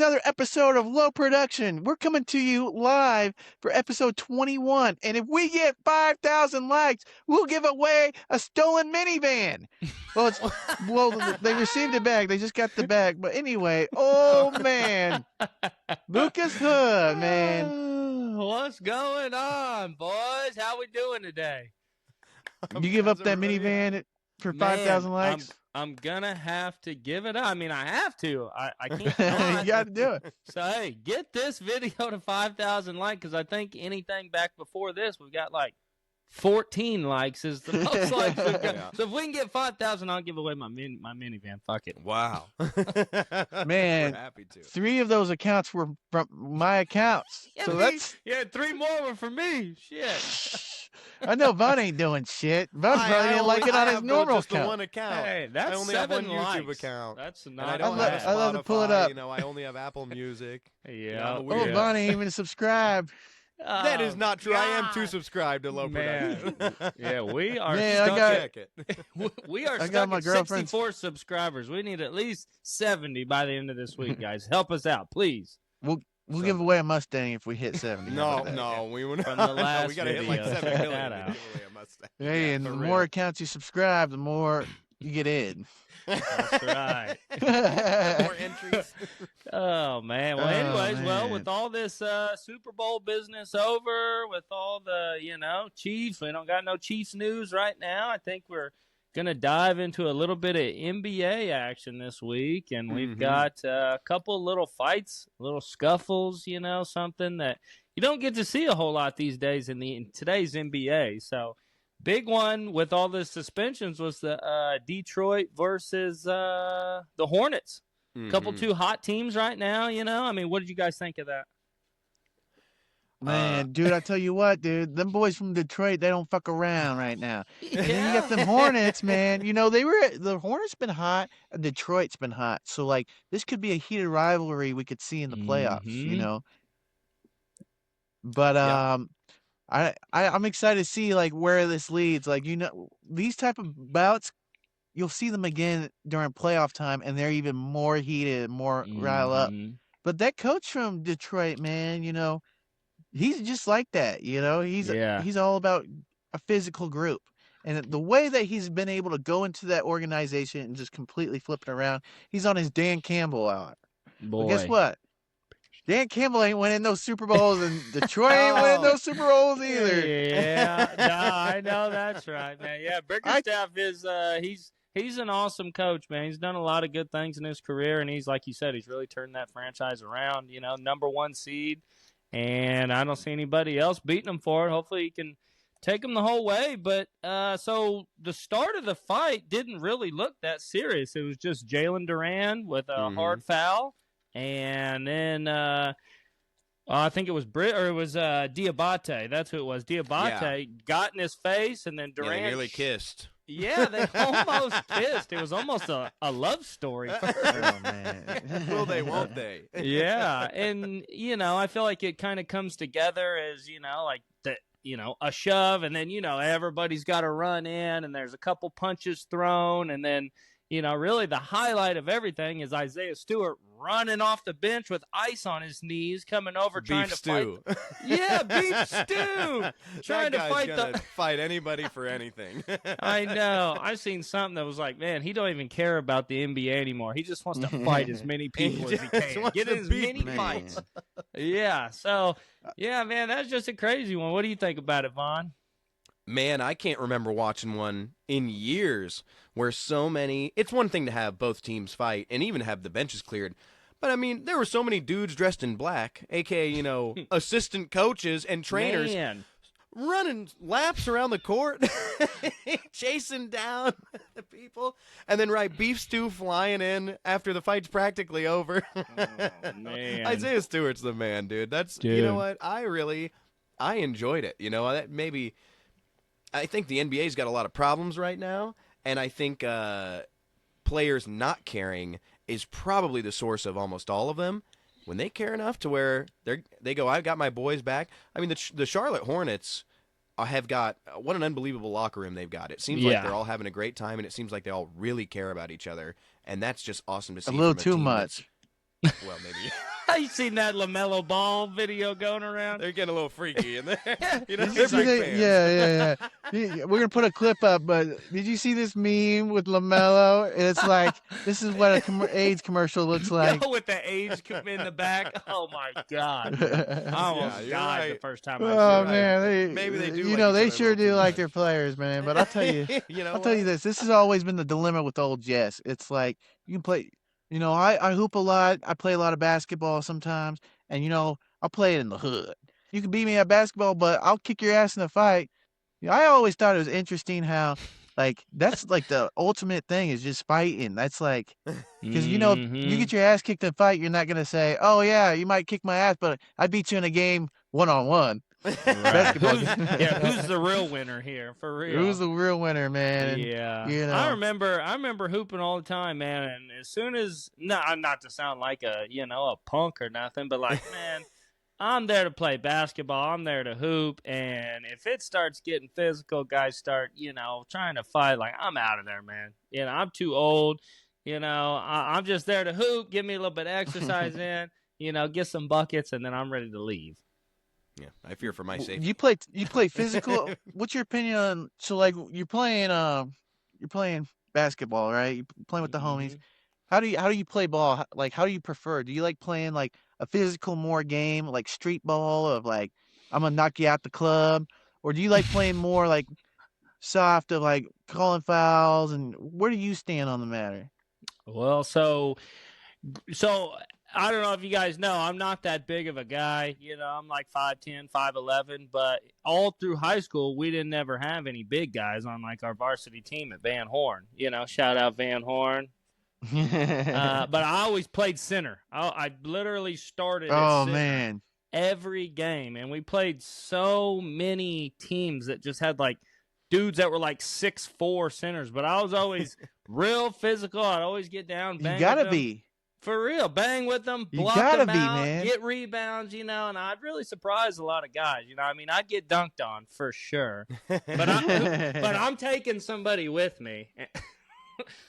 another episode of Low Production. We're coming to you live for episode 21. And if we get 5,000 likes, we'll give away a stolen minivan. Well, they received it back. They just got the bag. But anyway, oh, man. Lucas Hood, man. What's going on, boys? How we doing today? You give up that minivan for 5,000 likes? I'm gonna have to give it up. I mean, I have to. I can't. You got to do it. So, hey, get this video to 5,000 likes, because I think anything back before this, we've got like 14 likes is the most likes we've got. Yeah. So if we can get 5,000, I'll give away my minivan. Fuck it. Wow. Man, We're happy to. 3 of those accounts were from my accounts. Yeah, So that's... yeah, 3 more were for me. Shit. I know Vaughn ain't doing shit. Vaughn probably didn't like it on his normal just account. The one account. Hey, that's I only have one 7 YouTube likes. account. That's And not I don't I'd have love- I'd love to pull it Spotify, up. You know, I only have Apple Music. Yeah. I'm Oh, weird. Vaughn ain't even subscribed. That is not true. I am too God. subscribed to Low Production. Yeah, we are Man, I stuck got- Check it. we are I got stuck my at girlfriend's- 64 subscribers. We need at least 70 by the end of this week, guys. Help us out, please. We'll give away a Mustang if we hit 70. How No, about that? no, we were From the not. last we gotta hit like video. 7 Check million that to out. give away a Mustang. Hey, Yeah, and for the real. more accounts you subscribe, the more you get in. That's right. More entries. Oh, man. Well, Oh, anyways, man. well, with all this Super Bowl business over, with all the, Chiefs, we don't got no Chiefs news right now. I think we're going to dive into a little bit of NBA action this week, and we've Mhm. got a couple little fights, little scuffles, something that you don't get to see a whole lot these days in today's NBA. So, big one with all the suspensions was the Detroit versus the Hornets. Couple Mhm. 2 hot teams right now, I mean, what did you guys think of that? Man, dude, I tell you what, dude, them boys from Detroit, they don't fuck around right now. And then you got them Hornets, man. The Hornets been hot, and Detroit's been hot. So, like, this could be a heated rivalry we could see in the playoffs, Mhm. But Yeah. I'm excited to see like where this leads. Like, these type of bouts, you'll see them again during playoff time, and they're even more heated, more rile up. Mhm. But that coach from Detroit, man, he's just like that. Yeah. He's all about a physical group, and the way that he's been able to go into that organization and just completely flip it around. He's on his Dan Campbell hour. Boy. But guess what? Dan Campbell ain't winning those Super Bowls, and Detroit ain't winning those Super Bowls either. Yeah, no, I know that's right, man. Yeah, Bickerstaff is he's an awesome coach, man. He's done a lot of good things in his career, and he's, like you said, he's really turned that franchise around. Number 1 seed, and I don't see anybody else beating him for it. Hopefully, he can take him the whole way. But so the start of the fight didn't really look that serious. It was just Jalen Duran with a hard foul. And then I think it was Diabate. That's who it was. Diabate got in his face, and then Yeah, Durant they nearly kissed. Yeah, they almost kissed. It was almost a love story. Oh, man. Will they? Won't they? Yeah, and I feel like it kind of comes together as like the a shove, and then everybody's got to run in, and there's a couple punches thrown, and then. Really the highlight of everything is Isiah Stewart running off the bench with ice on his knees, coming over trying to stew. fight. Yeah, beef stew. Trying to That fight guy's gonna fight anybody for anything. I know. I've seen something that was like, man, he don't even care about the NBA anymore. He just wants to fight as many people as he just can. wants Get to in as beat many man. fights. Yeah. So, yeah, man, that's just a crazy one. What do you think about it, Vaughn? Man, I can't remember watching one in years where so many. It's one thing to have both teams fight and even have the benches cleared. But, I mean, there were so many dudes dressed in black, a.k.a., assistant coaches and trainers, Man. running laps around the court, chasing down the people, and then beef stew flying in after the fight's practically over. Oh, man. Isiah Stewart's the man, dude. That's You know what? I enjoyed it. That maybe. I think the NBA's got a lot of problems right now, and I think players not caring is probably the source of almost all of them. When they care enough to where they go, I've got my boys back. I mean, the Charlotte Hornets have got what an unbelievable locker room they've got. It seems like they're all having a great time, and it seems like they all really care about each other, and that's just awesome to see. A little from too team much. Well, maybe. You seen that LaMelo Ball video going around? They're getting a little freaky in there. You know, Did you see that? Yeah. We're gonna put a clip up, but did you see this meme with LaMelo? It's like this is what a AIDS commercial looks like. Yo, with the AIDS in the back. Oh my God! I almost died the first time I saw it. Oh man, maybe they do. You know, they sure do like their players, man. But I'll tell you, I'll tell you this. This has always been the dilemma with old Jess. It's like you can play. You know, I hoop a lot. I play a lot of basketball sometimes, and you know, I'll play it in the hood. You can beat me at basketball, but I'll kick your ass in a fight. You know, I always thought it was interesting how, like, that's like the ultimate thing is just fighting. That's like, because you know, if you get your ass kicked in a fight, you're not gonna say, "Oh yeah, you might kick my ass, but I beat you in a game 1-on-1." Right. Who's the real winner here? For real. Who's the real winner, man? Yeah. You know. I remember hooping all the time, man. And as soon as not to sound like a punk or nothing, but like, man, I'm there to play basketball. I'm there to hoop. And if it starts getting physical, guys start, trying to fight, like, I'm out of there, man. I'm too old. I'm just there to hoop, give me a little bit of exercise in, get some buckets, and then I'm ready to leave. Yeah, I fear for my safety. You play physical. What's your opinion on? So like you're playing basketball, right? You're playing with the homies. How do you play ball? Like how do you prefer? Do you like playing like a physical more game, like street ball of like I'm gonna knock you out the club, or do you like playing more like soft of like calling fouls? And where do you stand on the matter? Well, so I don't know if you guys know, I'm not that big of a guy. I'm like 5'10", 5'11", but all through high school, we didn't ever have any big guys on like our varsity team at Van Horn. Shout out Van Horn. But I always played center. I literally started at center every game, and we played so many teams that just had like dudes that were like 6'4" centers, but I was always real physical. I'd always get down, bang. You gotta be. For real, bang with them, block them out, get rebounds, and I'd really surprise a lot of guys. I'd get dunked on for sure, but I'm taking somebody with me.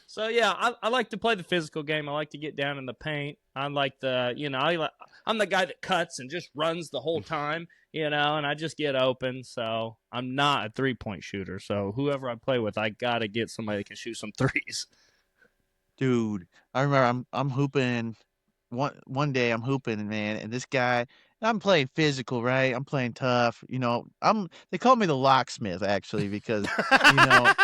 So yeah, I like to play the physical game. I like to get down in the paint. I like I'm the guy that cuts and just runs the whole time, and I just get open. So I'm not a 3-point shooter. So whoever I play with, I gotta get somebody that can shoot some threes. Dude, I remember I'm hooping one day I'm hooping, man, and this guy, I'm playing physical, right? I'm playing tough, they call me the locksmith actually because I'll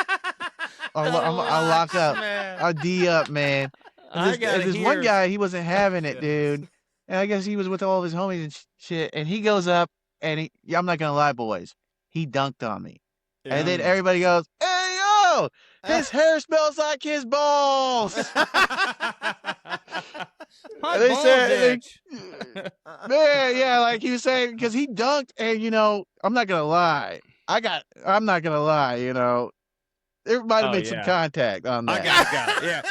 lock up, I'll D up, man. And this one guy, he wasn't having it, dude. And I guess he was with all of his homies and shit, and he goes up and I'm not gonna lie, boys, he dunked on me. Yeah. And then everybody goes, "Hey, yo, his hair smells like his balls." My they said, man, yeah, like he was saying, because he dunked, and I'm not gonna lie, there might have been some contact on that. I got yeah.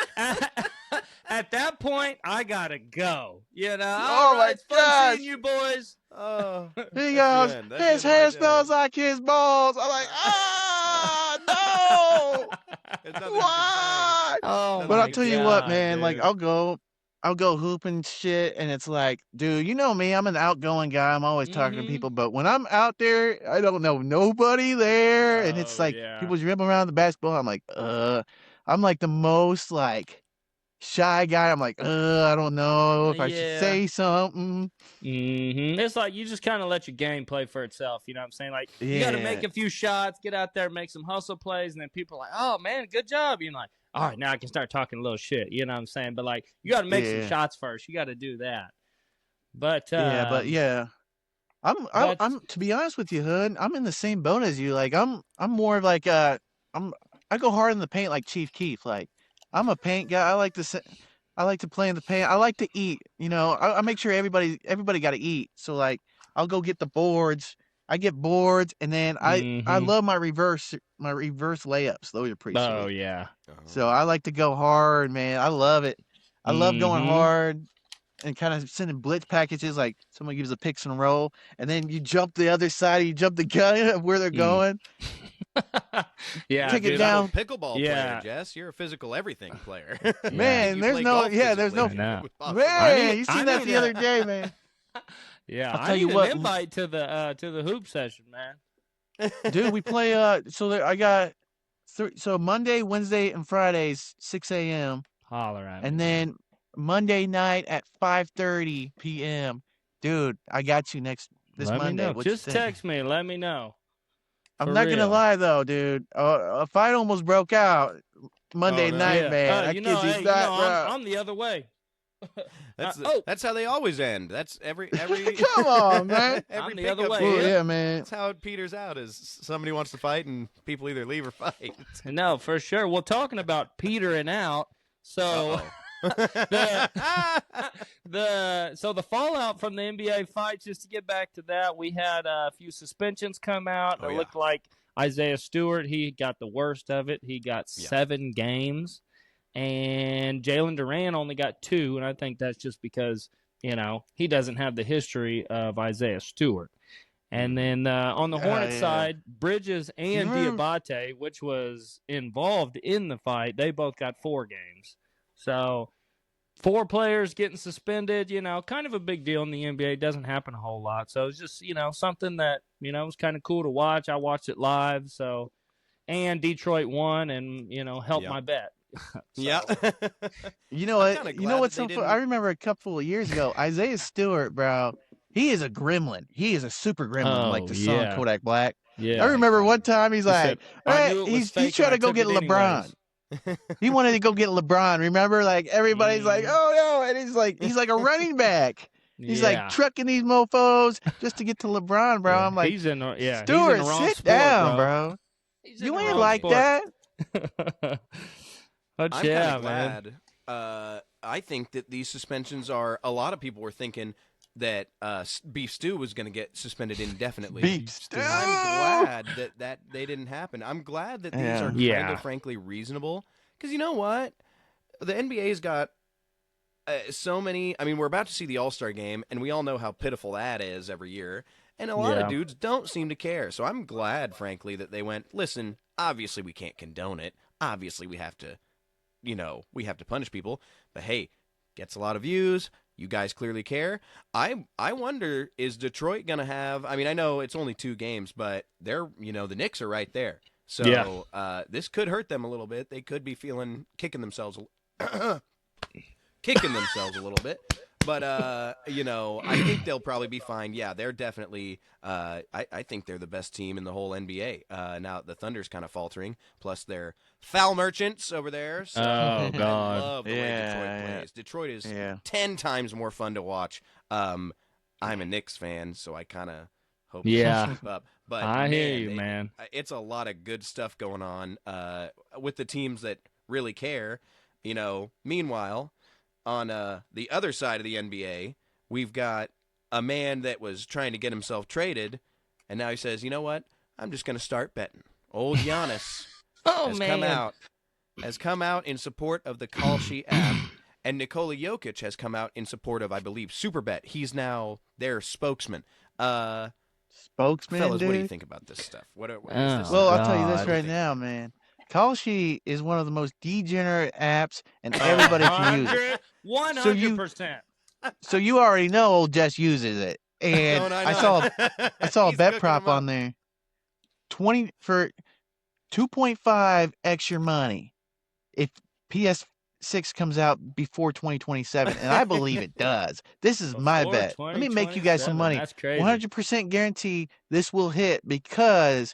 At that point, I gotta go. Oh my God, seeing you boys. Oh, he goes, his hair smells like his balls. I'm like, no. Why? But I'll tell you what, man, dude. Like I'll go hoop and shit, and it's like, dude, you know me, I'm an outgoing guy. I'm always talking to people, but when I'm out there, I don't know nobody there, and it's like people dribbling around the basketball. I'm like, I'm like the most like shy guy. I'm like, I don't know if I should say something. It's like you just kind of let your game play for itself. You know what I'm saying? Like, you got to make a few shots, get out there, make some hustle plays, and then people are like, oh, man, good job. You're like, all right, now I can start talking a little shit. You know what I'm saying? But, like, you got to make some shots first. You got to do that. But, I'm to be honest with you, Hood, I'm in the same boat as you. Like, I'm more of like, I go hard in the paint like Chief Keef. Like, I'm a paint guy. I like to play in the paint. I like to eat. I make sure everybody got to eat. So like, I'll go get the boards. I get boards, and then I love my reverse layups. Those are pretty sweet. Oh yeah. So I like to go hard, man. I love it. I love going hard and kind of sending blitz packages. Like someone gives a picks and roll, and then you jump the other side. You jump the gun of where they're going. Yeah, Take it dude, down. Pickleball Yeah. player, Jess. You're a physical everything player. Man, You there's play no- golf yeah, there's physically. no- Man, you I seen that need the other day, man. Yeah, I'll I tell you need what, an invite to the hoop session, man. dude. We play. I got so Monday, Wednesday, and Fridays 6 a.m. Holler at and me. then Monday night at 5:30 p.m. Dude, I got you this Let Monday. me know. What you Just think? text me. Let me know. I'm For not gonna real. lie though, dude. A fight almost broke out Monday no. night, Yeah. man. I You know, kid you not, bro. I'm the other way. That's how they always end. That's every Come on, man. every I'm the other pickup way. Well, game. yeah, man. That's how it peters out. Is somebody wants to fight and people either leave or fight. No, for sure. Well, talking about petering out, so the fallout from the NBA fights. Just to get back to that, we had a few suspensions come out. Oh, It yeah. looked like Isiah Stewart. He got the worst of it. He got 7 games, and Jalen Duran only got 2. And I think that's just because he doesn't have the history of Isiah Stewart. And then on the Hornets side, Bridges and Diabate, which was involved in the fight, they both got 4 games. So 4 players getting suspended, kind of a big deal in the NBA. It doesn't happen a whole lot. So it's just, something that, was kind of cool to watch. I watched it live. So, and Detroit won and, helped my bet. Yeah. You know what? You know what's so fun? I remember a couple of years ago, Isiah Stewart, bro. He is a gremlin. He is a super gremlin, like the song Kodak Black. Yeah. I remember one time he's like, said, he's trying to go get LeBron. He wanted to go get LeBron. Remember, like everybody's like, oh no, and he's like a running back. He's like trucking these mofos just to get to LeBron, bro. I'm like, Stewart, sit down, bro. You ain't like that. But I'm yeah, glad. I think that these suspensions are. A lot of people were thinking that Beef Stew was going to get suspended indefinitely. Beef Stew. I'm glad that they didn't happen. I'm glad that these are kind of frankly reasonable. Because you know what? The NBA's got so many. I mean, we're about to see the All-Star game, and we all know how pitiful that is every year. And a lot of dudes don't seem to care. So I'm glad, frankly, that they went, listen, obviously we can't condone it. Obviously we have to, we have to punish people. But hey, gets a lot of views. You guys clearly care. I wonder, is Detroit going to have, I mean, I know it's only 2 games, but they're, the Knicks are right there. So this could hurt them a little bit. They could be kicking themselves a little bit. But, I think they'll probably be fine. Yeah, they're definitely I think they're the best team in the whole NBA. Now the Thunder's kind of faltering, plus they're foul merchants over there. So oh, God. I love the way Detroit plays. Detroit is 10 times more fun to watch. I'm a Knicks fan, so I kind of hope they slip up. But I hear you, man. It's a lot of good stuff going on with the teams that really care. Meanwhile, on the other side of the NBA, we've got a man that was trying to get himself traded, and now he says, you know what? I'm just going to start betting. Old Giannis has come out in support of the Kalshi app, and Nikola Jokic has come out in support of, I believe, Superbet. He's now their spokesman. Spokesman, fellas, dude? what do you think about this stuff? What is this? Well, I'll tell you this right now, man. Kalshi is one of the most degenerate apps, and everybody can use it. 100%. So you already know old Jess uses it, and I saw a bet prop on there, 20 for 2.5 x your money if PS6 comes out before 2027, and I believe it does. This is my bet. Let me make you guys some money. That's crazy. 100% guarantee this will hit because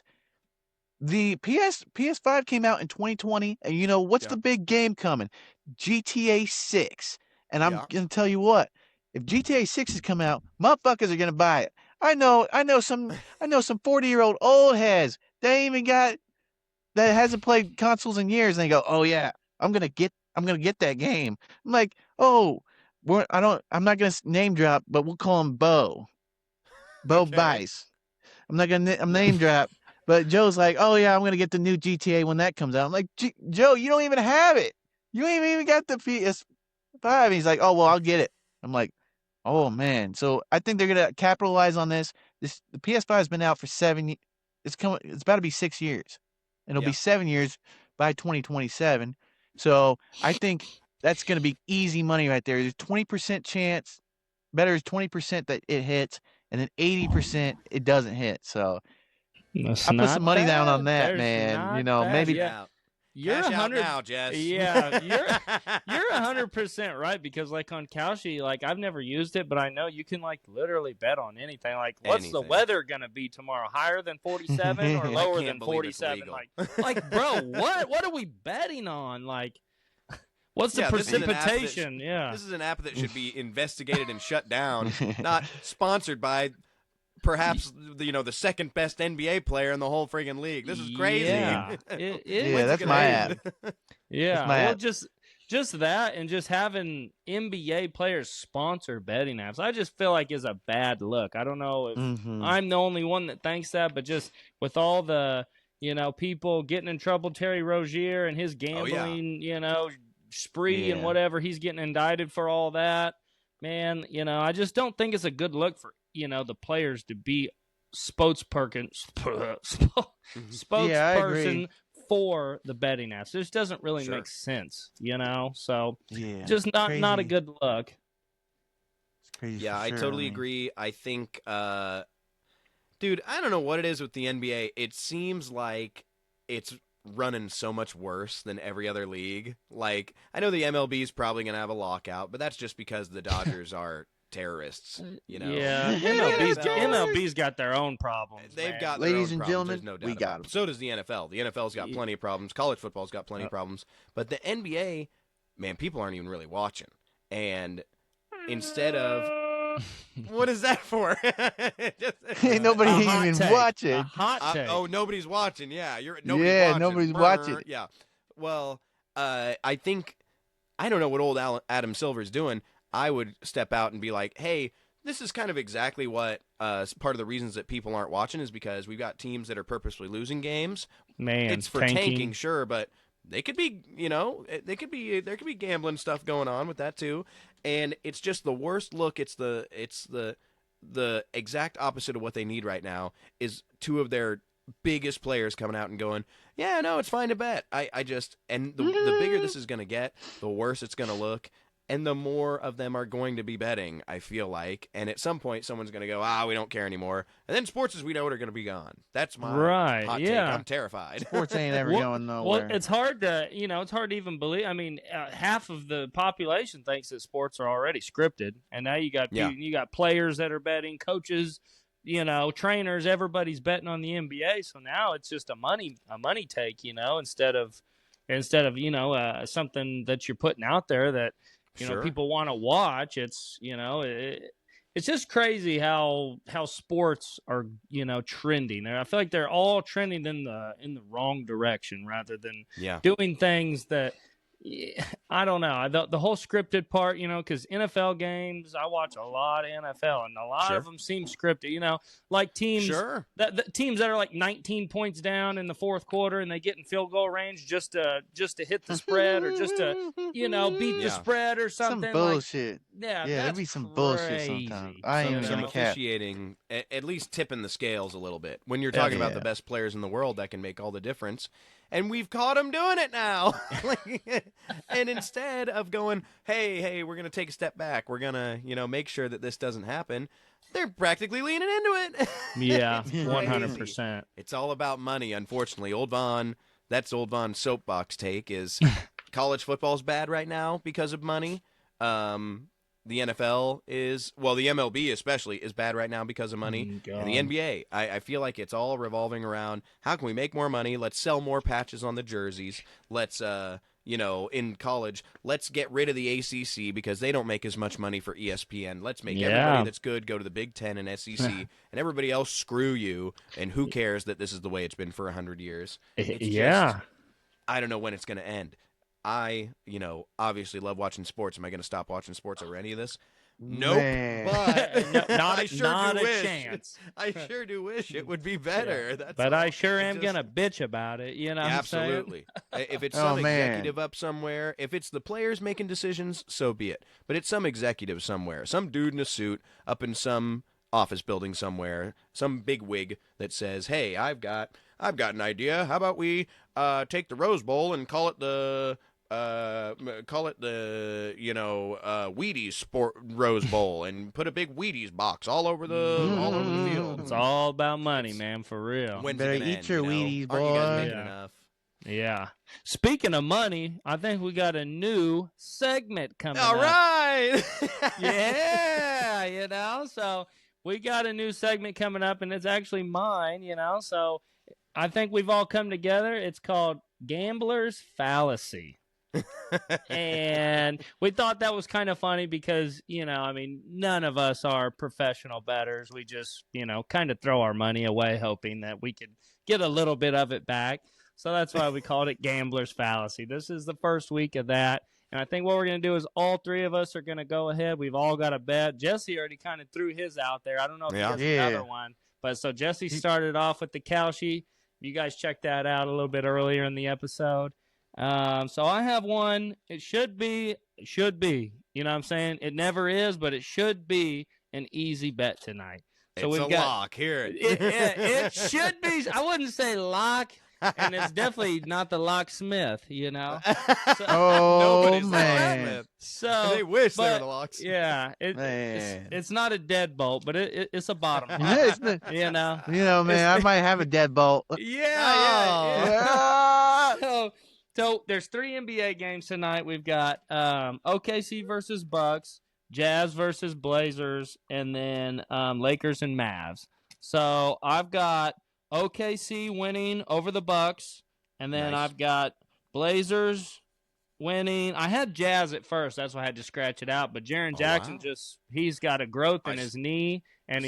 the PS5 came out in 2020, and you know what's the big game coming? GTA 6. And I'm gonna tell you what, if GTA 6 has come out, motherfuckers are gonna buy it. I know some 40-year-old old heads that hasn't played consoles in years, and they go, oh yeah, I'm gonna get that game. I'm like, oh, I'm not gonna name drop, but we'll call him Bo Bice. I'm not gonna name drop, but Joe's like, oh yeah, I'm gonna get the new GTA when that comes out. I'm like, Joe, you don't even have it. You ain't even got the PS5. And he's like, oh well, I'll get it. I'm like, oh man. So I think they're gonna capitalize on this. The PS5 has been out for 7 years. It's about to be 6 years. and it'll be 7 years by 2027. So I think that's going to be easy money right there. There's 20% chance, better is 20% that it hits, and then 80% it doesn't hit. So That's I put some money down on that, There's man. You not know, bad. maybe. Yeah. You're Cash 100 out now, Jess. Yeah, you're 100% right, because like on Kalshi, like I've never used it, but I know you can like literally bet on anything. Like, what's the weather gonna be tomorrow? Higher than 47 or lower than 47? Like, bro, what are we betting on? Like, what's the precipitation? This is an app that should be investigated and shut down, not sponsored by perhaps the second best NBA player in the whole friggin' league. This is crazy. Yeah, that's my app. Yeah, my well, app. just that, and just having NBA players sponsor betting apps, I just feel like is a bad look. I don't know if I'm the only one that thinks that, but just with all the people getting in trouble, Terry Rozier and his gambling, spree and whatever, he's getting indicted for all that. Man, I just don't think it's a good look for the players to be spokesperson for the betting apps. This doesn't really make sense, So just not a good look. It's crazy. Yeah, I totally agree. I think, dude, I don't know what it is with the NBA. It seems like it's running so much worse than every other league. Like, I know the MLB is probably going to have a lockout, but that's just because the Dodgers are terrorists, Yeah, MLB's got their own problems. They've got their ladies own and problems. gentlemen, We got them. So does the NFL. The NFL's got plenty of problems. College football's got plenty of problems. But the NBA, man, people aren't even really watching. And instead of what is that for? Ain't nobody even watching. A hot take. Nobody's watching. Yeah, nobody's watching. Yeah. Well, I think I don't know what old Adam Silver's doing. I would step out and be like, hey, this is kind of exactly what part of the reasons that people aren't watching is because we've got teams that are purposely losing games. Man, it's for tanking, sure, but they could be, there could be gambling stuff going on with that too. And it's just the worst look. It's the exact opposite of what they need right now is two of their biggest players coming out and going, yeah, no, it's fine to bet. And the bigger this is going to get, the worse it's going to look. And the more of them are going to be betting, I feel like. And at some point, someone's going to go, we don't care anymore. And then sports, as we know it, are going to be gone. That's my hot take. I'm terrified. Sports ain't ever going nowhere. Well, it's hard to, it's hard to even believe. I mean, half of the population thinks that sports are already scripted. And now you got players that are betting, coaches, trainers, everybody's betting on the NBA. So now it's just a money take, instead of something that you're putting out there that, people want to watch. It's it's just crazy how sports are trending. I feel like they're all trending in the wrong direction rather than doing things that I don't know. The whole scripted part, because NFL games, I watch a lot of NFL, and a lot of them seem scripted. Like teams, the teams that are like 19 points down in the fourth quarter, and they get in field goal range just to hit the spread or just to beat the spread or something. Some bullshit. Like, there'd be some bullshit sometimes. I ain't even gonna cap. Officiating, at least tipping the scales a little bit when you're talking about the best players in the world that can make all the difference. And we've caught them doing it now. And instead of going, hey, we're going to take a step back. We're going to, make sure that this doesn't happen. They're practically leaning into it. Yeah, 100%. It's all about money, unfortunately. That's Old Von's soapbox take is college football's bad right now because of money. The NFL the MLB especially is bad right now because of money. And the NBA, I feel like it's all revolving around how can we make more money? Let's sell more patches on the jerseys. Let's, in college, let's get rid of the ACC because they don't make as much money for ESPN. Let's make everybody that's good go to the Big Ten and SEC, and everybody else screw you. And who cares that this is the way it's been for 100 years? It's I don't know when it's going to end. I, obviously love watching sports. Am I going to stop watching sports over any of this? Nope. But not a chance. I sure do wish it would be better. Yeah. But I sure am going to bitch about it. Absolutely. If it's some executive up somewhere, if it's the players making decisions, so be it. But it's some executive somewhere, some dude in a suit up in some office building somewhere, some big wig that says, "Hey, I've got an idea. How about we take the Rose Bowl and call it the Wheaties Sport Rose Bowl and put a big Wheaties box all over the field." It's all about money, man, for real. When's Better it gonna eat end, your you know? Wheaties, Aren't you guys boy. making enough? Yeah. Speaking of money, I think we got a new segment coming All up. right. Yeah, so we got a new segment coming up, and it's actually mine, so I think we've all come together. It's called Gambler's Fallacy. And we thought that was kind of funny because, none of us are professional bettors. We just, kind of throw our money away hoping that we could get a little bit of it back. So that's why we called it Gambler's Fallacy. This is the first week of that. And I think what we're going to do is all three of us are going to go ahead. We've all got a bet. Jesse already kind of threw his out there. I don't know if he has another one. But so Jesse started off with the cow sheet. You guys checked that out a little bit earlier in the episode. So I have one. It should be, you know what I'm saying? It never is, but it should be an easy bet tonight. So It's a lock. Here it should be. I wouldn't say lock. And it's definitely not the locksmith, So, Oh, man. So they wish they were the locks. Yeah, it's not a deadbolt, but it's a bottom. Man, I might have a deadbolt. Yeah. So there's 3 NBA games tonight. We've got OKC versus Bucks, Jazz versus Blazers, and then Lakers and Mavs. So I've got OKC winning over the Bucks, and then I've got Blazers winning. I had Jazz at first. That's why I had to scratch it out. But Jaren Jackson he's got a growth in his knee, and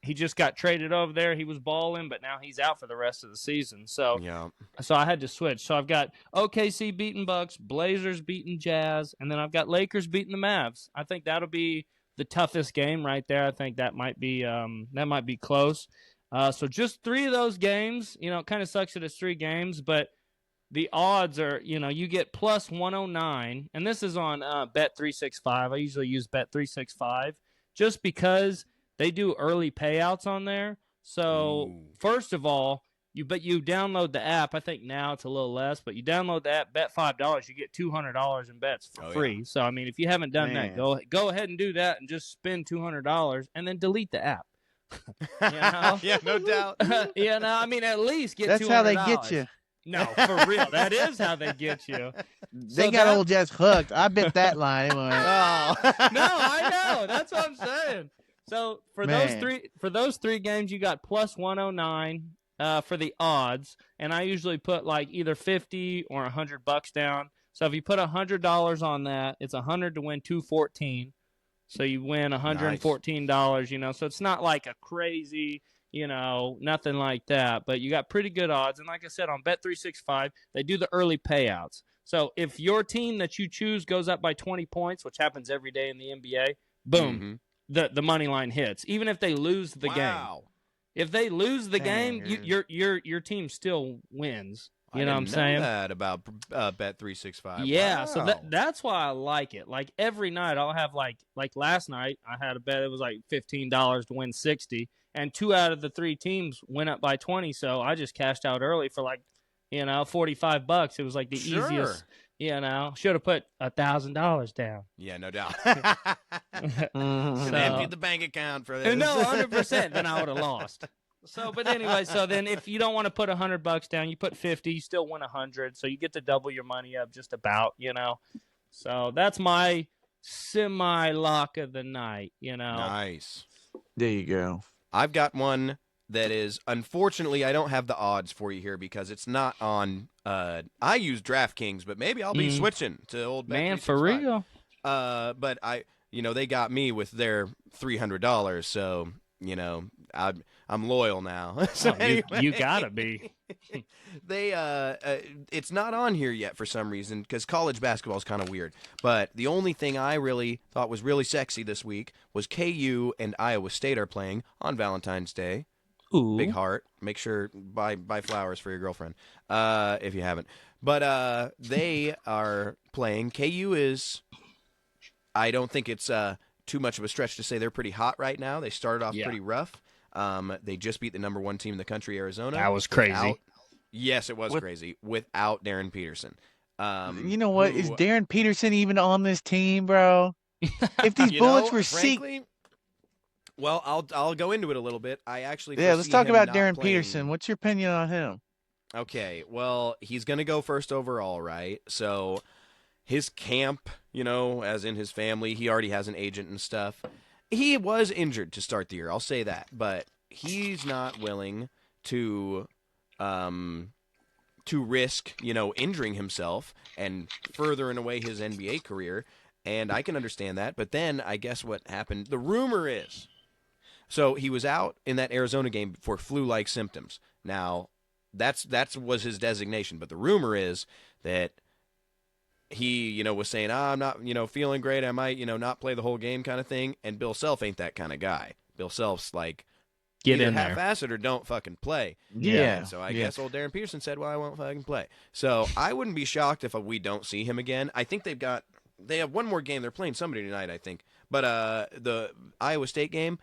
he just got traded over there. He was balling, but now he's out for the rest of the season. So I had to switch. So I've got OKC beating Bucks, Blazers beating Jazz, and then I've got Lakers beating the Mavs. I think that'll be the toughest game right there. I think that might be close. So just 3 of those games, it kind of sucks that it's 3 games, but the odds are, you get plus 109, and this is on Bet365. I usually use Bet365 just because they do early payouts on there. So first of all, you download the app. I think now it's a little less, but you download the app, bet $5, you get $200 in bets for free. Yeah. So, if you haven't done that, go ahead and do that and just spend $200 and then delete the app. Yeah, no doubt. At least get $200. That's how they get you. No, for real. That is how they get you. They got old Jess hooked. I bet that line. No, I know. That's what I'm saying. So for those three games, you got plus 109 for the odds, and I usually put like either 50 or $100 down. So if you put $100 on that, it's 100 to win 214. So you win $114, So it's not like a crazy, nothing like that. But you got pretty good odds. And like I said, on Bet365, they do the early payouts. So if your team that you choose goes up by 20 points, which happens every day in the NBA, boom, the money line hits. Even if they lose the game. If they lose the game, your team still wins. You know what I'm saying? That about Bet365. Yeah, so that's why I like it. Like every night, I'll have like last night, I had a bet. It was like $15 to win 60, and 2 out of the 3 teams went up by 20. So I just cashed out early for $45. It was like the easiest. Should have put $1,000 down. Yeah, no doubt. Should have emptied the bank account for this. No, 100%. Then I would have lost. So, but anyway, so then if you don't want to put $100 down, you put 50, you still win 100. So you get to double your money up just about, So that's my semi-lock of the night, Nice. There you go. I've got one that is, unfortunately, I don't have the odds for you here because it's not on, I use DraftKings, but maybe I'll be switching to old Bet365. Man, for real. But they got me with their $300, so, I'm loyal now. So anyway, you gotta be. It's not on here yet for some reason because college basketball is kind of weird. But the only thing I really thought was really sexy this week was KU and Iowa State are playing on Valentine's Day. Ooh. Big heart. Make sure buy flowers for your girlfriend if you haven't. But they are playing. KU is. I don't think it's too much of a stretch to say they're pretty hot right now. They started off pretty rough. They just beat the number 1 team in the country, Arizona. That was crazy. Yes, it was crazy. Without Darren Peterson. You know what? Is Darren Peterson even on this team, bro? If these bullets were frankly, well, I'll go into it a little bit. I actually let's talk about Darren Peterson. What's your opinion on him? Okay, well, he's going to go first overall, right? So his camp, as in his family, he already has an agent and stuff. He was injured to start the year, I'll say that, but he's not willing to risk, injuring himself and furthering away his NBA career, and I can understand that. But then I guess what happened, the rumor is, so he was out in that Arizona game for flu-like symptoms. Now, that was his designation, but the rumor is that he, was saying, I'm not, feeling great, I might, not play the whole game kind of thing, and Bill Self ain't that kind of guy. Bill Self's like, get either in there, half-ass it or don't fucking play. Yeah. So I guess old Darren Peterson said, well, I won't fucking play. So I wouldn't be shocked if we don't see him again. I think they have one more game. They're playing somebody tonight, I think. But the Iowa State game,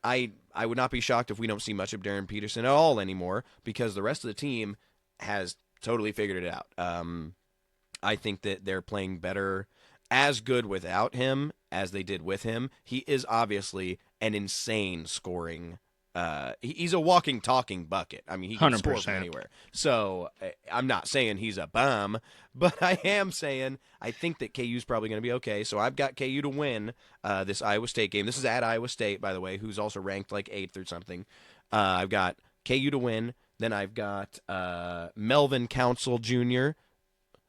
I would not be shocked if we don't see much of Darren Peterson at all anymore, because the rest of the team has totally figured it out. I think that they're playing better, as good without him as they did with him. He is obviously an insane scoring. He's a walking, talking bucket. I mean, he can 100%. score from anywhere. So I'm not saying he's a bum, but I am saying I think that KU's probably going to be okay. So I've got KU to win this Iowa State game. This is at Iowa State, by the way, who's also ranked like 8th or something. I've got KU to win. Then I've got Melvin Council Jr.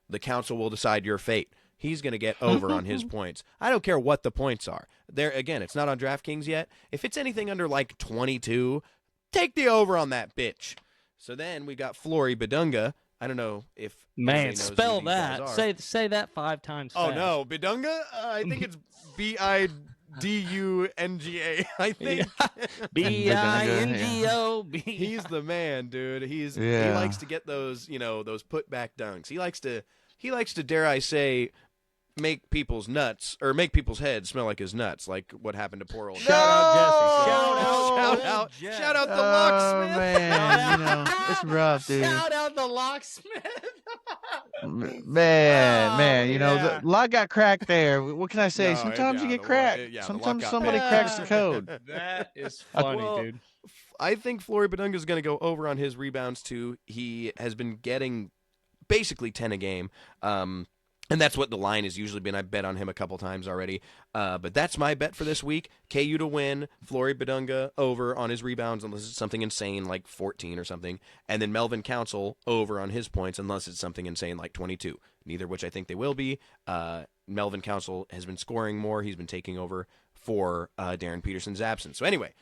The council will decide your fate. He's going to get over on his points. I don't care what the points are. There again, it's not on DraftKings yet. If it's anything under like 22, take the over on that bitch. So then we got Flory Badunga. I don't know if spell that. Say that 5 times. Oh fast. no, Badunga. I think it's Bidunga. I think Bingo. He's the man, dude. He likes to get those those put back dunks. He likes to dare I say make people's nuts or make people's heads smell like his nuts, like what happened to poor old Shout out Jesse. Shout out the locksmith. Man, it's rough, dude. Shout out the locksmith. Man, the lock got cracked there. What can I say? Sometimes you get cracked. Sometimes somebody cracks the code. That is funny, dude. I think Flory Badunga is going to go over on his rebounds too. He has been getting basically 10 a game. And that's what the line has usually been. I bet on him a couple times already. But that's my bet for this week. KU to win, Flory Badunga over on his rebounds unless it's something insane like 14 or something. And then Melvin Council over on his points unless it's something insane like 22. Neither of which I think they will be. Melvin Council has been scoring more. He's been taking over for Darren Peterson's absence. So anyway,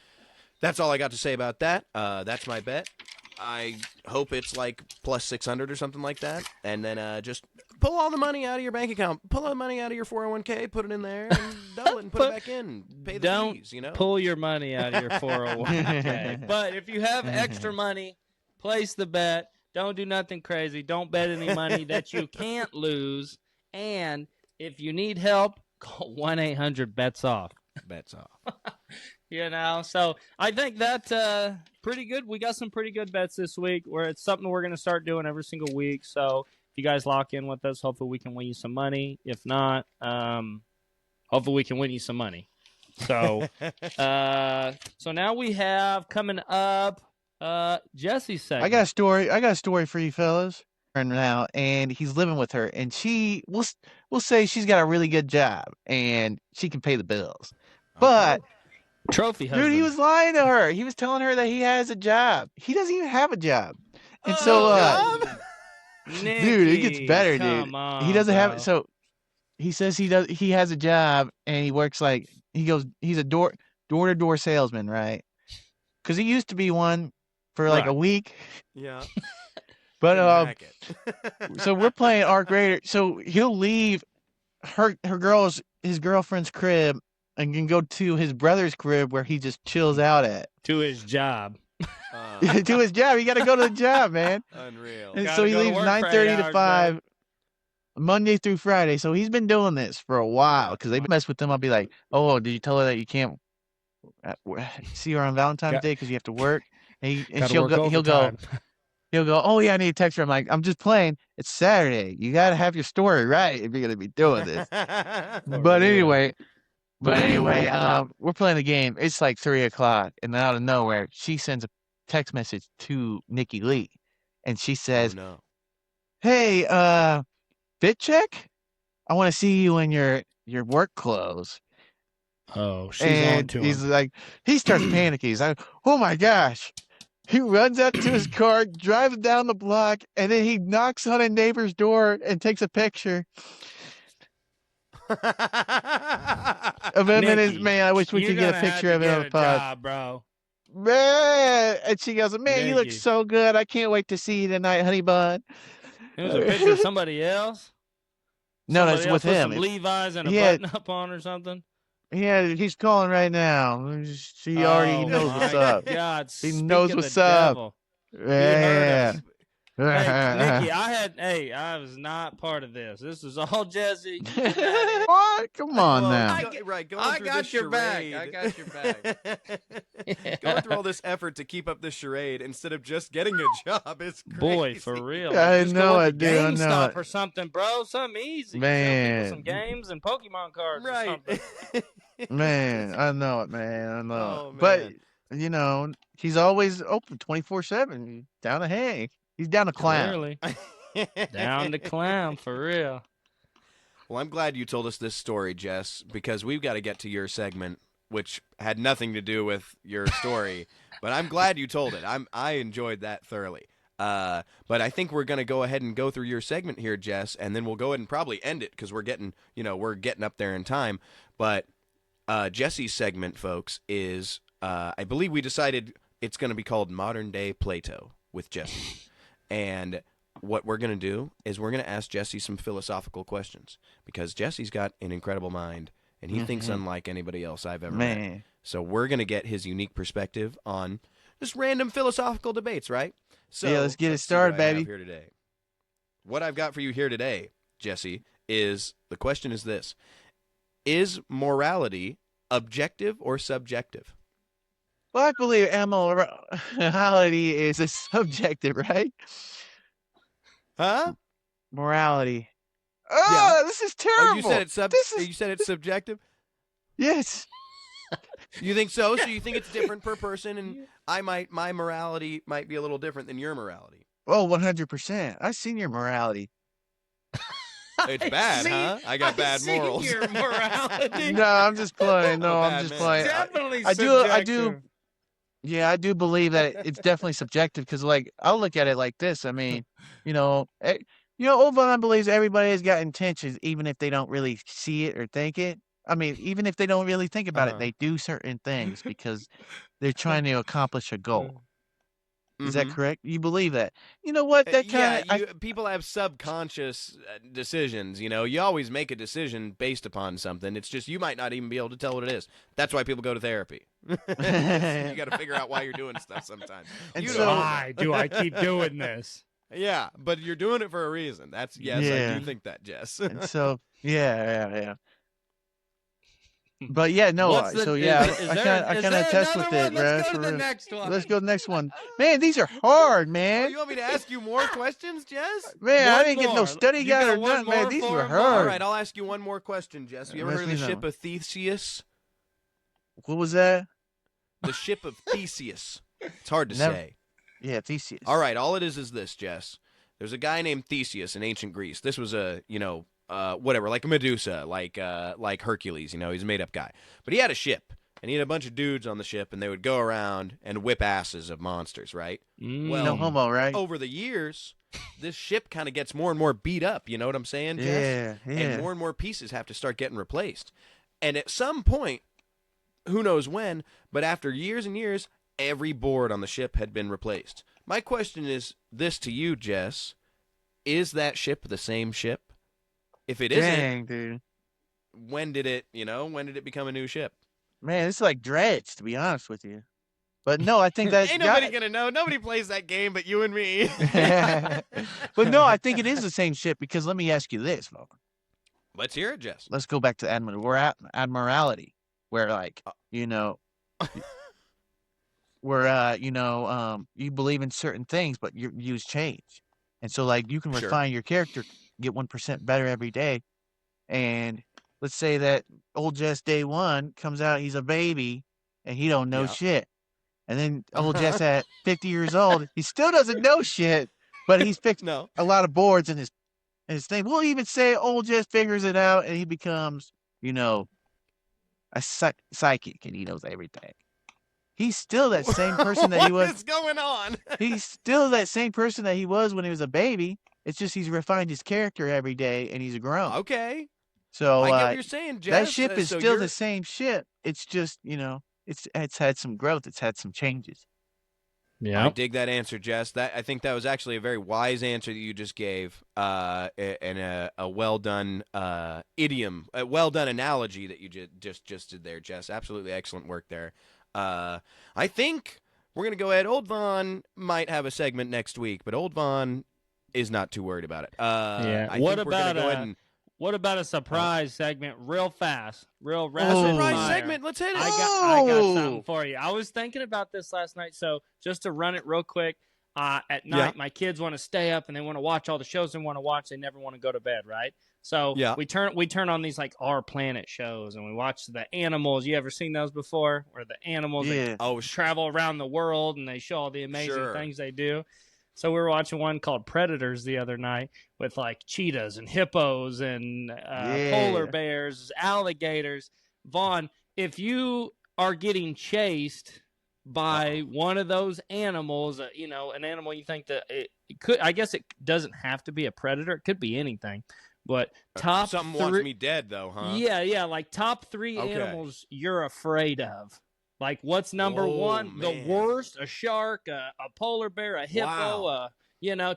that's all I got to say about that. That's my bet. I hope it's like plus 600 or something like that. And then just pull all the money out of your bank account. Pull all the money out of your 401k, put it in there, and double it and put it back in. Pay the fees, pull your money out of your 401k. But if you have extra money, place the bet. Don't do nothing crazy. Don't bet any money that you can't lose. And if you need help, call 1-800-BETS-OFF. Bets off. So I think that's pretty good. We got some pretty good bets this week. It's something we're going to start doing every single week. So if you guys lock in with us, hopefully we can win you some money. If not, hopefully we can win you some money. So, so now we have coming up Jesse's segment. I got a story for you fellas. Now, and he's living with her, and we'll say she's got a really good job and she can pay the bills. But trophy husband. Dude, he was lying to her. He was telling her that he has a job. He doesn't even have a job. And dude, it gets better, dude. He doesn't have it. So he says he has a job and he works he's a door-to-door salesman, right? Because he used to be one for like a week. Yeah. But so we're playing Arc Raider. So he'll leave his girlfriend's crib and can go to his brother's crib where he just chills out at. To his job. To his job. He got to go to the job, man. Unreal. And so he leaves 9:30 to 5. Monday through Friday. So he's been doing this for a while because they mess with him. I'll be like, oh, did you tell her that you can't see her on Valentine's Day because you have to work? And he'll go, oh yeah, I need to text her. I'm like, I'm just playing. It's Saturday. You got to have your story right if you're going to be doing this. But anyway, we're playing the game. It's like 3:00, and out of nowhere, she sends a text message to Nikki Lee, and she says, "Oh no, hey, fit check. I want to see you in your work clothes." Oh, she's and on to he's him. like, he starts panicking. He's like, oh my gosh. He runs out to his car, drives down the block, and then he knocks on a neighbor's door and takes a picture of him and his man. I wish we could get a picture of him on the pod, bro. Man, and she goes, man, Nikki, you look so good. I can't wait to see you tonight, honey bun. It was a picture of somebody else? No, that's with him. Some Levi's and a button-up on or something? Yeah, he's calling right now. She already knows what's up. God, he knows what's up. Yeah. Hey, Nikki, I was not part of this. This is all Jesse. What? Come on now. I got your back. Going through all this effort to keep up this charade instead of just getting a job is crazy. Boy, for real. I know it, dude. I know it. Or something, bro. Something easy. Man. Some games and Pokemon cards right. or something. Man, I know it, man. I know it. Man. But, you know, he's always open 24/7. Down to hang. He's down to clown. Clearly. Down to clown, for real. Well, I'm glad you told us this story, Jess, because we've got to get to your segment, which had nothing to do with your story. But I'm glad you told it. I enjoyed that thoroughly. But I think we're going to go ahead and go through your segment here, Jess, and then we'll go ahead and probably end it because we're getting up there in time. But Jesse's segment, folks, is I believe we decided it's going to be called Modern Day Plato with Jesse. And what we're going to do is we're going to ask Jesse some philosophical questions because Jesse's got an incredible mind and he thinks unlike anybody else I've ever met. So we're going to get his unique perspective on just random philosophical debates, right? So yeah, let's get it started, baby. Here today. What I've got for you here today, Jesse, is the question is this: is morality objective or subjective? Well, I believe morality is a subjective, right? Huh? Morality. Oh, yeah. This is terrible. Oh, you said it's you said it's subjective? Yes. You think so? So you think it's different per person, and my morality might be a little different than your morality. Oh, 100%. I've seen your morality. It's bad, huh? I got bad morals. Your morality. No, I'm just playing. No, I'm just playing. Definitely I do. Yeah, I do believe that it's definitely subjective because, like, I'll look at it like this. I mean, Ovan believes everybody has got intentions, even if they don't really see it or think it. I mean, even if they don't really think about it, they do certain things because they're trying to accomplish a goal. Is that correct? You believe that? You know what? That kind of people have subconscious decisions. You know, you always make a decision based upon something. It's just you might not even be able to tell what it is. That's why people go to therapy. You got to figure out why you're doing stuff sometimes. And why do I keep doing this? Yeah, but you're doing it for a reason. That's I do think that, Jess. And so yeah. But yeah, no. I kind of attest with it. Let's go to the next one. Let's go to the next one. Man, these are hard, man. Oh, you want me to ask you more questions, Jess? Man, I didn't get no study guide or nothing, man. These were hard. All right, I'll ask you one more question, Jess. Have you ever heard of the ship of Theseus? What was that? The ship of Theseus. It's hard to say. Yeah, Theseus. All right, all it is this, Jess. There's a guy named Theseus in ancient Greece. This was a, whatever, like a Medusa, like Hercules, he's a made-up guy. But he had a ship, and he had a bunch of dudes on the ship, and they would go around and whip asses of monsters, right? Well, no homo, right? Over the years, this ship kind of gets more and more beat up, you know what I'm saying, Jess? Yeah. And more and more pieces have to start getting replaced. And at some point, who knows when, but after years and years, every board on the ship had been replaced. My question is this to you, Jess. Is that ship the same ship? If it isn't, dude. When did it become a new ship? Man, it's like Dredge, to be honest with you. But no, I think that Ain't nobody gonna know. Nobody plays that game but you and me. But no, I think it is the same shit because let me ask you this, Logan. Let's hear it, Jess. Let's go back to admiralty, where like where you believe in certain things, but your views change, and so like you can refine your character, get 1% better every day, and let's say that old Jess day one comes out, he's a baby, and he don't know shit. And then old Jess at 50 years old, he still doesn't know shit, but he's fixed a lot of boards in his thing. We'll even say old Jess figures it out and he becomes, a psychic and he knows everything. He's still that same person that he was. What is going on? He's still that same person that he was when he was a baby. It's just he's refined his character every day and he's grown. Okay. So I get what you're saying, Jess. That ship is still the same ship. It's just, it's had some growth. It's had some changes. Yeah, I dig that answer, Jess. I think that was actually a very wise answer that you just gave, and a well done idiom, a well done analogy that you just did there, Jess. Absolutely excellent work there. I think we're gonna go ahead. Old Vaughn might have a segment next week, but Old Vaughn is not too worried about it. What about a surprise segment real fast? Real rapid surprise fire. segment. Let's hit it. I got something for you. I was thinking about this last night, so just to run it real quick. At night, my kids want to stay up and they want to watch all the shows they want to watch. They never want to go to bed, right? So we turn on these like Our Planet shows and we watch the animals. You ever seen those before? Where the animals travel around the world and they show all the amazing things they do. So we were watching one called Predators the other night with like cheetahs and hippos and polar bears, alligators. Vaughn, if you are getting chased by one of those animals, an animal you think that it could, I guess it doesn't have to be a predator. It could be anything. But top something wants me dead though, huh? Yeah, like top 3 animals you're afraid of. Like, what's number one? Man. The worst? A shark, a polar bear, a hippo,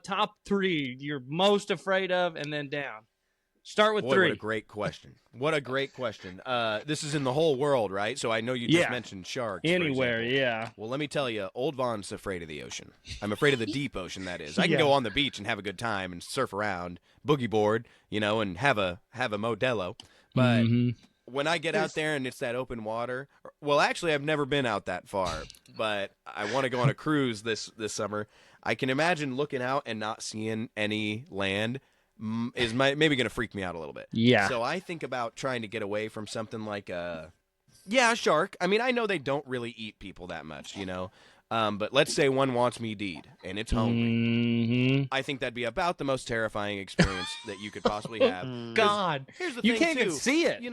top 3 you're most afraid of, and then down. Start with 3. What a great question. What a great question. This is in the whole world, right? So I know you just mentioned sharks. Anywhere, yeah. Well, let me tell you, Old Vaughn's afraid of the ocean. I'm afraid of the deep ocean, that is. I can go on the beach and have a good time and surf around, boogie board, and have a Modelo. But when I get out there and it's that open water, well, actually, I've never been out that far, but I want to go on a cruise this summer. I can imagine looking out and not seeing any land is maybe going to freak me out a little bit. Yeah. So I think about trying to get away from something like a shark. I mean, I know they don't really eat people that much, but let's say one wants me deed and it's hungry. I think that'd be about the most terrifying experience that you could possibly have. God, here's the you thing, can't even see it.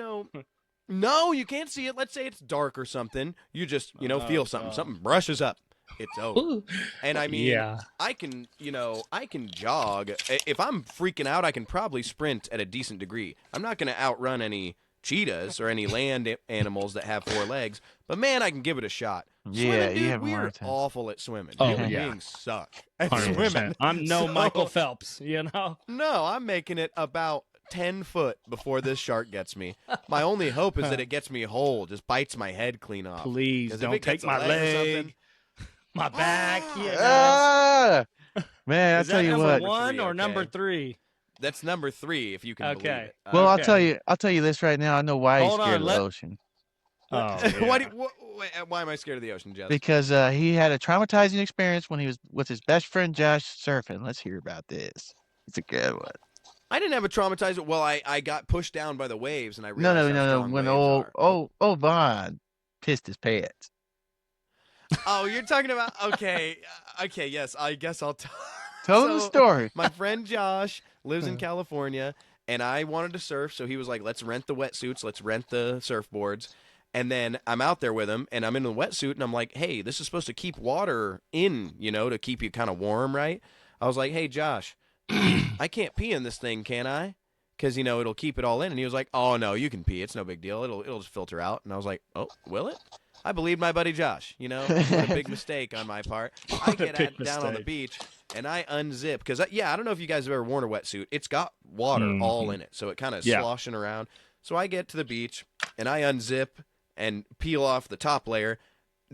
No, you can't see it. Let's say it's dark or something. You just, feel something. Something brushes up. It's over. And I mean, I can jog. If I'm freaking out, I can probably sprint at a decent degree. I'm not going to outrun any cheetahs or any land animals that have 4 legs, but man, I can give it a shot. Swimming, dude, we're awful at swimming. Human beings suck at 100%. Swimming. I'm Michael Phelps, No, I'm making it about 10 foot before this shark gets me. My only hope is that it gets me whole, just bites my head clean off. Please don't take my leg, my back. Man, I'll tell you what. Number 1 or number 3? That's number 3, if you can believe it. Well, I'll tell you this right now. I know why he's scared of the ocean. Oh, yeah. Why am I scared of the ocean, Jess? Because he had a traumatizing experience when he was with his best friend Josh surfing. Let's hear about this. It's a good one. I didn't have a traumatizing. Well, I got pushed down by the waves, and I realized no. When old Vaughn pissed his pants. Oh, you're talking about okay, yes. I guess I'll tell him the story. My friend Josh lives in California, and I wanted to surf, so he was like, "Let's rent the wetsuits, let's rent the surfboards." And then I'm out there with him, and I'm in the wetsuit, and I'm like, "Hey, this is supposed to keep water in, to keep you kind of warm, right?" I was like, "Hey, Josh, I can't pee in this thing, can I? Because it'll keep it all in." And he was like, "Oh no, you can pee. It's no big deal. It'll just filter out." And I was like, "Oh, will it?" I believed my buddy Josh. What a big mistake on my part. I get down on the beach and I unzip because I don't know if you guys have ever worn a wetsuit. It's got water all in it, so it kind of sloshing around. So I get to the beach and I unzip and peel off the top layer.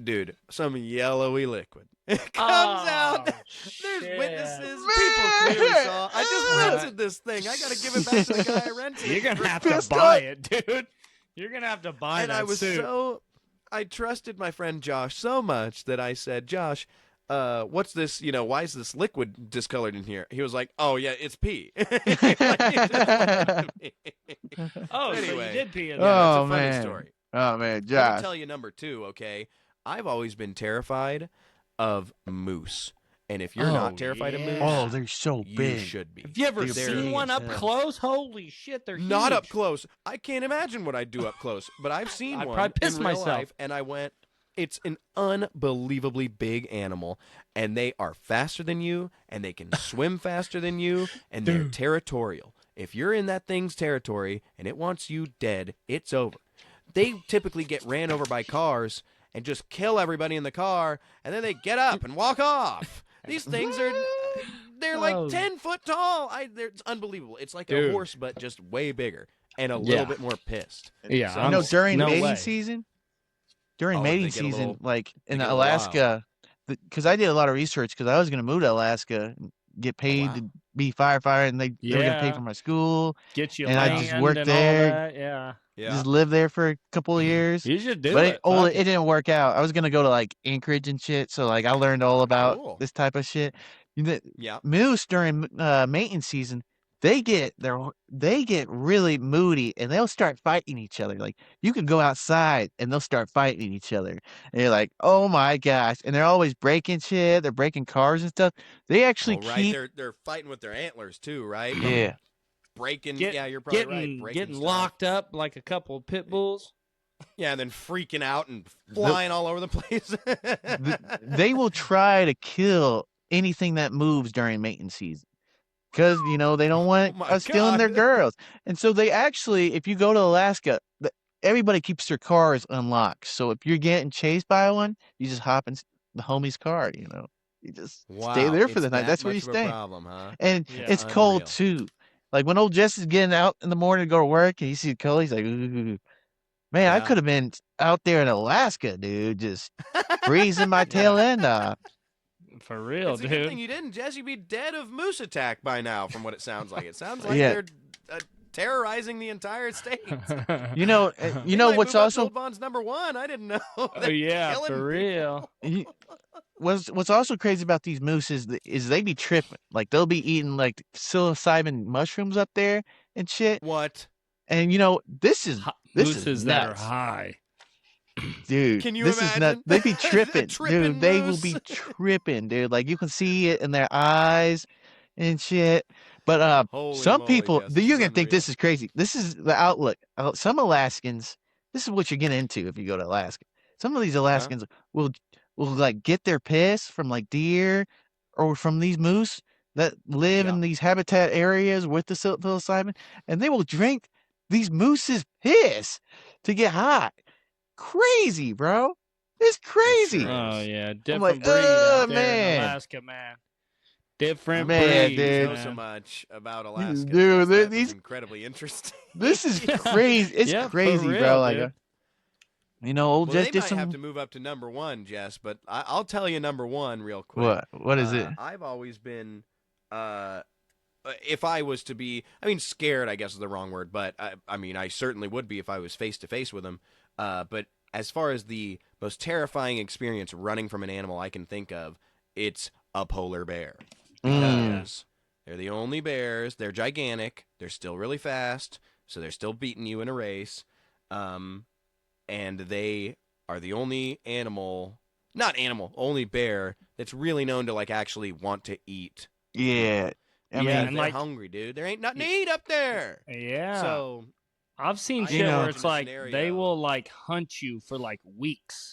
dude, some yellowy liquid. It comes out. There's witnesses. People clearly saw. I just rented this thing. I got to give it back to the guy I rented it. You're going to have to buy it, dude. You're going to have to buy that suit. I trusted my friend Josh so much that I said, Josh, what's this, why is this liquid discolored in here? He was like, oh, yeah, it's pee. Oh, anyway, so you did pee in yeah, there. that's a funny story. Oh, man, Let Josh. me tell you number 2, okay? I've always been terrified of moose. And if you're not terrified of moose, oh, they're so big. You should be. Have you ever seen one up close? Holy shit, they're not huge. up close. I can't imagine what I'd do up close, but I've seen I'd one probably piss in real myself. life, and I went, it's an unbelievably big animal, and they are faster than you, and they can swim faster than you, and they're territorial. If you're in that thing's territory and it wants you dead, it's over. They typically get ran over by cars and just kill everybody in the car, and then they get up and walk off. These things they're like 10 foot tall. It's unbelievable. It's like a horse, but just way bigger and a little bit more pissed. Yeah. So, during mating season, like in Alaska, because I did a lot of research because I was going to move to Alaska, get paid to be firefighter, and they were going to pay for my school. Get you and land I just worked and there. All that. Yeah. Just lived there for a couple of years. You should do but it. It didn't work out. I was gonna go to like Anchorage and shit, so like I learned all about this type of shit. Moose during mating season, they get really moody and they'll start fighting each other. Like you could go outside and they'll start fighting each other. And you're like, oh my gosh! And they're always breaking shit. They're breaking cars and stuff. They actually keep. They're fighting with their antlers too, right? Yeah. Breaking, you're probably right. Getting locked up like a couple of pit bulls. Yeah, and then freaking out and flying all over the place. They will try to kill anything that moves during mating season because they don't want us stealing their girls. And so they actually, if you go to Alaska, everybody keeps their cars unlocked. So if you're getting chased by one, you just hop in the homie's car. You just stay there for the night. That's where you stay. Problem, huh? And it's cold too. Like when old Jess is getting out in the morning to go to work and he sees cold, he's like, ooh. Man, I could have been out there in Alaska, dude, just freezing my tail end off. For real, it's dude. A good thing you didn't, Jess. You'd be dead of moose attack by now, from what it sounds like. It sounds like they're terrorizing the entire state. What's also Bond's #1. I didn't know. Oh yeah, for real. What's also crazy about these moose is they be tripping. Like they'll be eating like psilocybin mushrooms up there and shit. What? And this is mooses that are nuts. High. Dude, can you this imagine? is nuts. They be tripping, dude. Moose. They will be tripping, dude. Like you can see it in their eyes and shit. But some people, you can think this is crazy. This is the outlook. Some Alaskans, this is what you're getting into if you go to Alaska. Some of these Alaskans will like get their piss from like deer or from these moose that live in these habitat areas with the psilocybin, and they will drink these moose's piss to get high. Crazy, bro. It's crazy. Oh yeah, different breed out there in Alaska, man. Different breed. Dude. I know so much about Alaska. Dude, these incredibly interesting. This is crazy. It's crazy, real, bro. Like, old Jess did some. They might have to move up to #1, Jess. But I'll tell you #1 real quick. What is it? I've always been. If I was to be, scared, I guess is the wrong word, but I certainly would be if I was face to face with them. But as far as the most terrifying experience running from an animal I can think of, it's a polar bear. Because they're the only bears. They're gigantic. They're still really fast, so they're still beating you in a race. And they are the only only bear that's really known to like actually want to eat. Yeah. They're hungry, dude. There ain't nothing to eat up there. Yeah. So I've seen shit where it's like they will like hunt you for like weeks.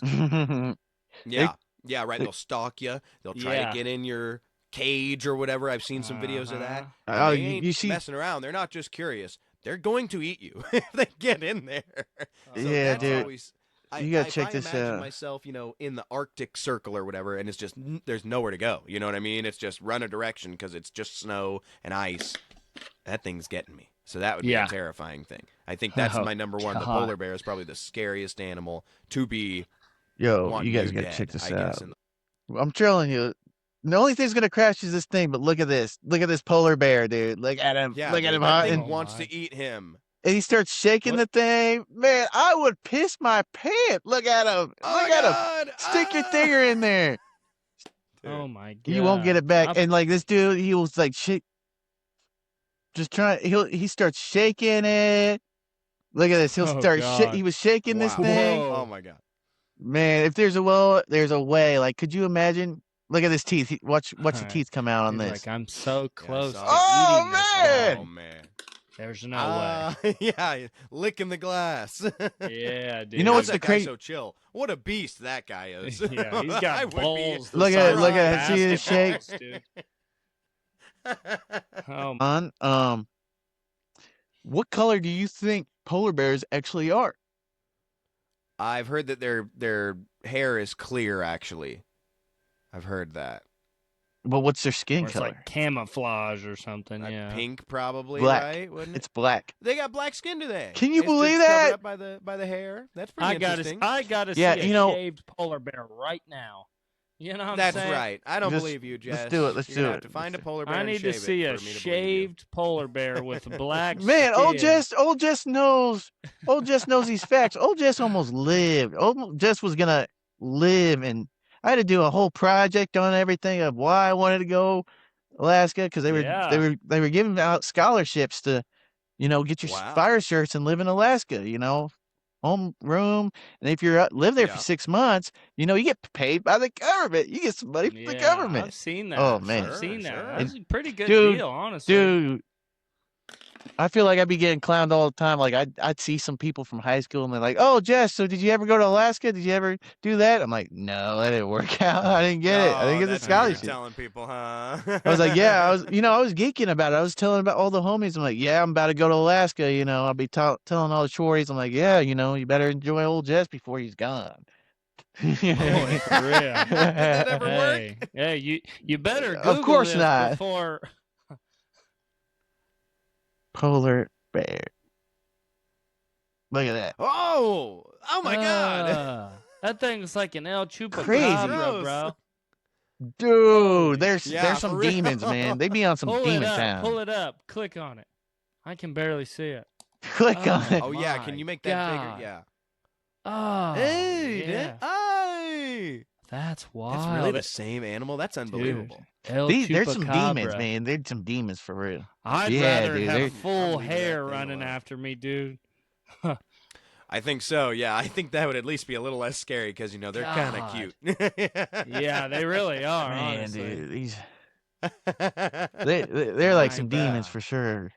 Yeah, right. They'll stalk you. They'll try to get in your cage or whatever. I've seen some videos of that. Oh, they ain't you see messing around. They're not just curious. They're going to eat you if they get in there. So yeah, dude. Always, you gotta check this out. I imagine out. myself, in the Arctic Circle or whatever, and it's just there's nowhere to go. You know what I mean? It's just run a direction because it's just snow and ice. That thing's getting me. So that would be a terrifying thing. I think that's my #1. The polar bear is probably the scariest animal to be Yo, want you guys you gotta dead, check this I guess. out. I'm telling you, the only thing's gonna crash is this thing. But look at this. Look at this polar bear, dude. Look at him. Yeah, Look at dude, him. that Huh? thing And wants to eat him. he starts shaking the thing. Man, I would piss my pants. Look at him. Oh Look my at him. God. Stick your finger in there. Dude. Oh my God. You won't get it back. And like this dude, he was like shake. Just trying. He starts shaking it. Look at this. He'll start. He was shaking this thing. Oh my God. Man, if there's a will, there's a way. Like, could you imagine? Look at his teeth. Watch the teeth come out on He's this. like, I'm so close to Oh, eating this man! thing. Oh man. There's no way. Yeah, licking the glass. Yeah, dude. You know what's How's the that guy crazy? so chill? What a beast that guy is. Yeah, he's I got would be balls. Look at it, look at it. See the basketballs, shake? dude. What color do you think polar bears actually are? I've heard that their hair is clear. Actually, I've heard that. Well, what's their skin Or it's color? like camouflage or something. Yeah. Pink, probably. Black. Right? Wouldn't it? It's black. They got black skin today. Can you It's just believe covered that? Up by the hair. That's pretty interesting. I gotta see a shaved polar bear right now. You know what I'm That's saying? right. I don't believe you, Jess. Let's do it. Let's You're do gonna it. Have to find a polar bear. I need to see a shaved polar bear with black Man, skin. old Jess knows these facts. Old Jess almost lived. Old Jess was gonna live, and I had to do a whole project on everything of why I wanted to go Alaska, because they were giving out scholarships to, get your fire shirts and live in Alaska. Home room, and if you live there for 6 months, you get paid by the government. You get some money from the government. I've seen that. Oh man, I've seen that. Sure. That's a pretty good deal, honestly. Dude, I feel like I'd be getting clowned all the time. Like I'd see some people from high school, and they're like, "Oh, Jess, so did you ever go to Alaska? Did you ever do that?" I'm like, "No, that didn't work out. I didn't get it. I didn't get the scholarship." Telling people, huh? I was like, "Yeah, I was geeking about it. I was telling about all the homies. I'm like, yeah, I'm about to go to Alaska. I'll be telling all the shorties. I'm like, yeah, you better enjoy old Jess before he's gone." Boy, for real. Did that ever work? Hey, you better Google of course this not. Before Polar bear. Look at that. Oh my God. That thing's like an El Chupacabra, Crazy. bro. Dude, there's for some real. demons, man. They be on some demon town. Pull it up. Click on it. I can barely see it. Click on it. Oh yeah, can you make that bigger? Yeah. Oh, Hey, yeah. hey. That's wild. It's really the same animal. That's unbelievable. There's some demons, Chupacabra. man. There's some demons for real. I'd Yeah, rather dude, have full I'll leave hair that thing running alone. after me, dude. I think so. Yeah, I think that would at least be a little less scary because they're kind of God. cute. Yeah, they really are. Man, honestly. dude, they're like My some demons God. for sure.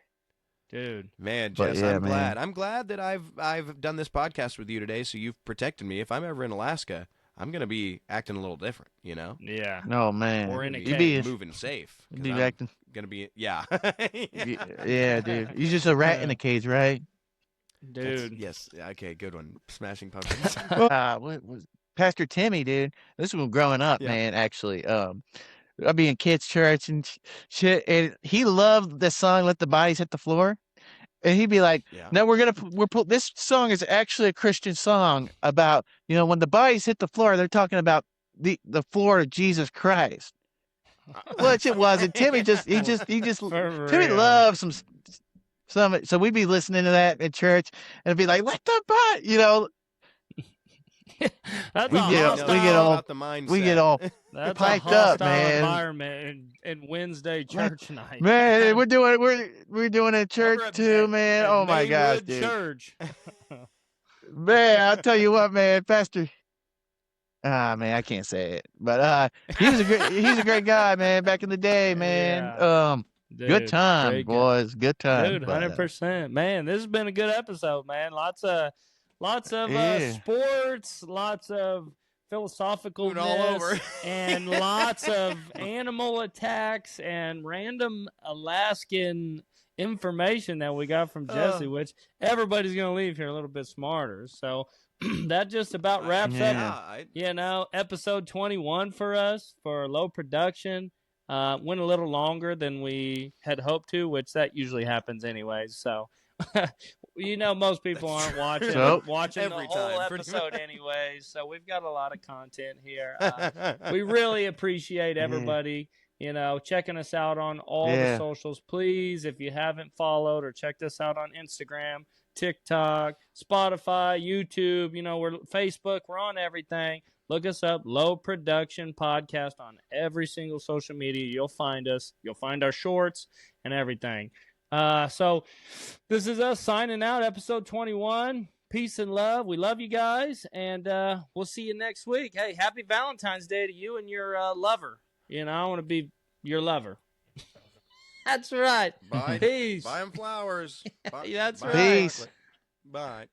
Dude. Man, But Jess, yeah, I'm man. glad. I'm glad that I've done this podcast with you today, so you've protected me. If I'm ever in Alaska, I'm gonna be acting a little different. Yeah. No, man. Or in a You be moving safe. 'Cause you be I'm acting. gonna be yeah. Yeah, dude. You're just a rat in a cage, right? Dude. Yes. Okay. Good one. Smashing pumpkins. What was Pastor Timmy, dude? This was growing up, Yeah. man. Actually, I'd be in kids' church and shit, and he loved the song "Let the Bodies Hit the Floor," and he'd be like, Yeah. "No, this song is actually a Christian song about when the bodies hit the floor, they're talking about the floor of Jesus Christ." Which it wasn't. Timmy Timmy For real. loves some. So we'd be listening to that in church and be like, "Let the body," That's We a get- hostile, we get all- about the mindset. we get all that's piped a hostile up, man. environment in Wednesday church night. Man, we're doing it in church Over too, at- man. at Oh my gosh, Maywood dude. Church. Man, I'll tell you what, man, Pastor. Man, I can't say it, but he's a great guy, man. Back in the day, man. Yeah. Good Dude, time, great guy. boys. Good time, Dude, 100%. Man, this has been a good episode, man. Lots of Yeah. sports, lots of philosophical Moving all over. and lots of animal attacks and random Alaskan information that we got from Jesse, which everybody's going to leave here a little bit smarter. So that just about wraps up, episode 21 for us for low production. Went a little longer than we had hoped to, which that usually happens anyways. So Most people aren't watching Every the whole time, episode anyways, so we've got a lot of content here. We really appreciate everybody, checking us out on all the socials. Please, if you haven't followed or checked us out on Instagram, TikTok, Spotify, YouTube, we're Facebook, we're on everything. Look us up, Low Production Podcast on every single social media. You'll find us. You'll find our shorts and everything. So this is us signing out, episode 21. Peace and love. We love you guys, and we'll see you next week. Hey, happy Valentine's Day to you and your lover. I want to be your lover. That's right. Bye. Peace. Buy them flowers. That's right. Peace. Bye.